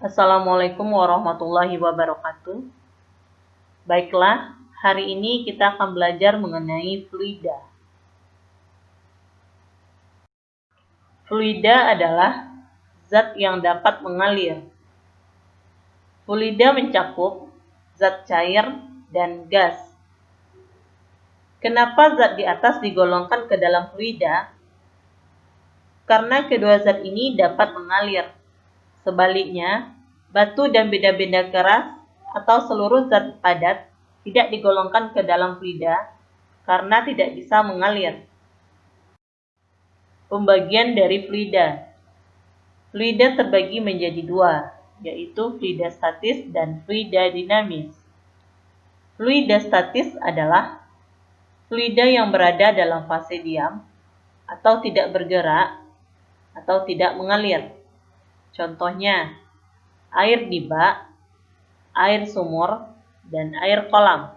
Assalamualaikum warahmatullahi wabarakatuh. Baiklah, hari ini kita akan belajar mengenai fluida. Fluida adalah zat yang dapat mengalir. Fluida mencakup zat cair dan gas. Kenapa zat di atas digolongkan ke dalam fluida? Karena kedua zat ini dapat mengalir. Sebaliknya, batu dan benda-benda keras atau seluruh zat padat tidak digolongkan ke dalam fluida karena tidak bisa mengalir. Pembagian dari fluida. Fluida terbagi menjadi dua, yaitu fluida statis dan fluida dinamis. Fluida statis adalah fluida yang berada dalam fase diam atau tidak bergerak atau tidak mengalir. Contohnya, air di bak, air sumur, dan air kolam.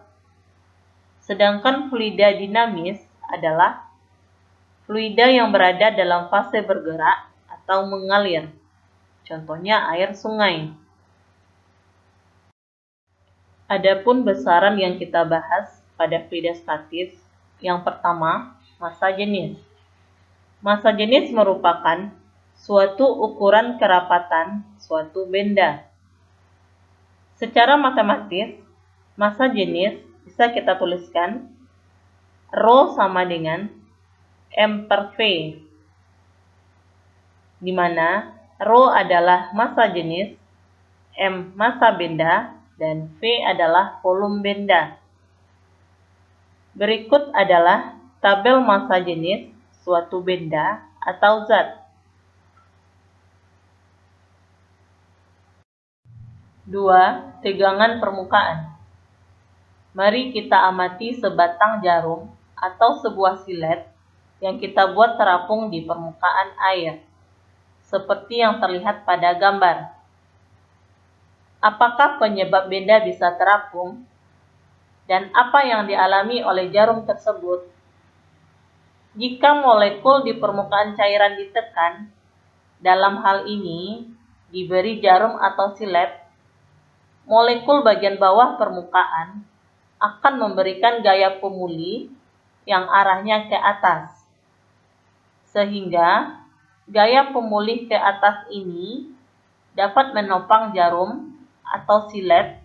Sedangkan fluida dinamis adalah fluida yang berada dalam fase bergerak atau mengalir. Contohnya air sungai. Adapun besaran yang kita bahas pada fluida statis, yang pertama, massa jenis. Massa jenis merupakan suatu ukuran kerapatan suatu benda. Secara matematis, massa jenis bisa kita tuliskan Rho sama dengan M per V, di mana Rho adalah massa jenis, M massa benda, dan V adalah volume benda. Berikut adalah tabel massa jenis suatu benda atau zat. 2. Tegangan permukaan. Mari kita amati sebatang jarum atau sebuah silet yang kita buat terapung di permukaan air, seperti yang terlihat pada gambar. Apakah penyebab benda bisa terapung? Dan apa yang dialami oleh jarum tersebut? Jika molekul di permukaan cairan ditekan, dalam hal ini diberi jarum atau silet, molekul bagian bawah permukaan akan memberikan gaya pemulih yang arahnya ke atas. Sehingga gaya pemulih ke atas ini dapat menopang jarum atau silet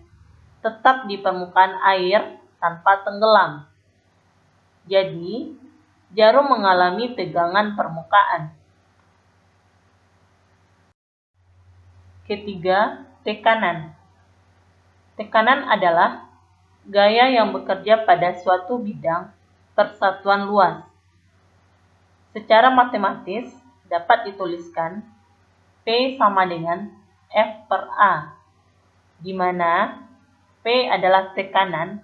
tetap di permukaan air tanpa tenggelam. Jadi, jarum mengalami tegangan permukaan. Ketiga, tekanan. Tekanan adalah gaya yang bekerja pada suatu bidang persatuan luas. Secara matematis dapat dituliskan P sama dengan F per A, di mana P adalah tekanan,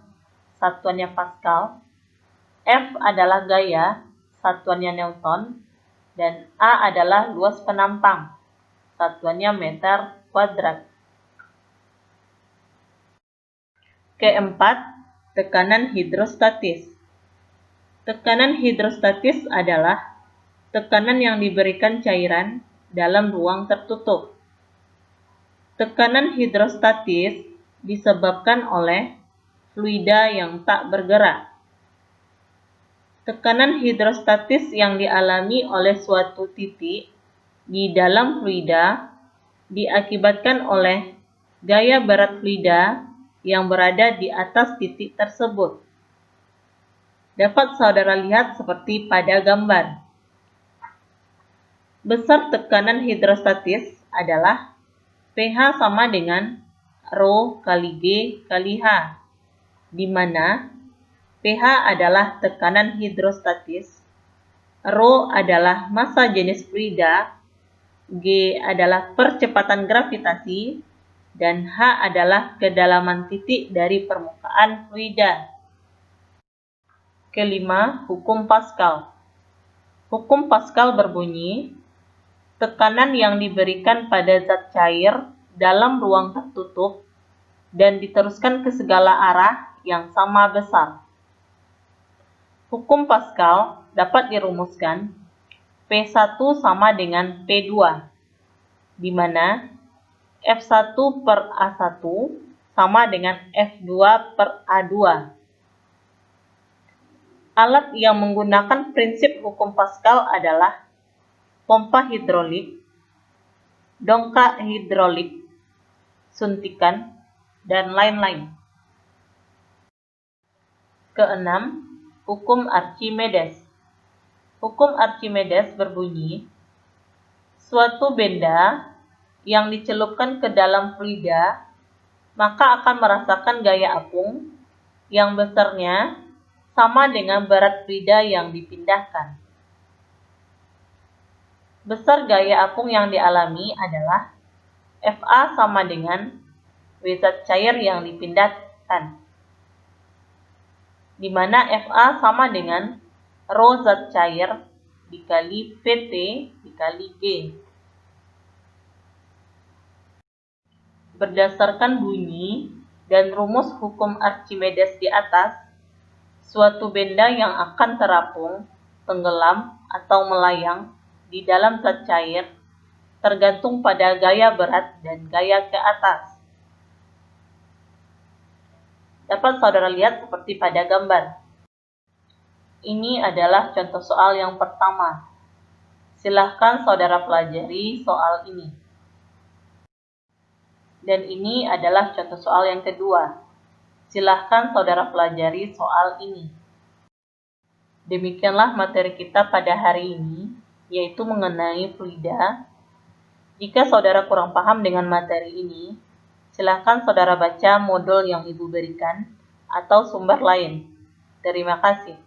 satuannya Pascal, F adalah gaya, satuannya Newton, dan A adalah luas penampang, satuannya meter kuadrat. Keempat, tekanan hidrostatis. Tekanan hidrostatis adalah tekanan yang diberikan cairan dalam ruang tertutup. Tekanan hidrostatis disebabkan oleh fluida yang tak bergerak. Tekanan hidrostatis yang dialami oleh suatu titik di dalam fluida diakibatkan oleh gaya berat fluida yang berada di atas titik tersebut. Dapat saudara lihat seperti pada gambar. Besar tekanan hidrostatis adalah pH sama dengan Rho kali G kali H, di mana pH adalah tekanan hidrostatis, Rho adalah massa jenis fluida, G adalah percepatan gravitasi, dan H adalah kedalaman titik dari permukaan fluida. Kelima, hukum Pascal. Hukum Pascal berbunyi, tekanan yang diberikan pada zat cair dalam ruang tertutup dan diteruskan ke segala arah yang sama besar. Hukum Pascal dapat dirumuskan P1 sama dengan P2, di mana F1 per A1 sama dengan F2 per A2. Alat yang menggunakan prinsip hukum Pascal adalah pompa hidrolik, dongkrak hidrolik, suntikan, dan lain-lain. Keenam, hukum Archimedes. Hukum Archimedes berbunyi, suatu benda yang dicelupkan ke dalam fluida maka akan merasakan gaya apung yang besarnya sama dengan berat fluida yang dipindahkan. Besar gaya apung yang dialami adalah Fa sama dengan W zat cair yang dipindahkan, di mana Fa sama dengan rho zat cair dikali Pt dikali G. Berdasarkan bunyi dan rumus hukum Archimedes di atas, suatu benda yang akan terapung, tenggelam, atau melayang di dalam zat cair tergantung pada gaya berat dan gaya ke atas. Dapat saudara lihat seperti pada gambar. Ini adalah contoh soal yang pertama. Silahkan saudara pelajari soal ini. Dan ini adalah contoh soal yang kedua. Silahkan saudara pelajari soal ini. Demikianlah materi kita pada hari ini, yaitu mengenai fluida. Jika saudara kurang paham dengan materi ini, silahkan saudara baca modul yang Ibu berikan atau sumber lain. Terima kasih.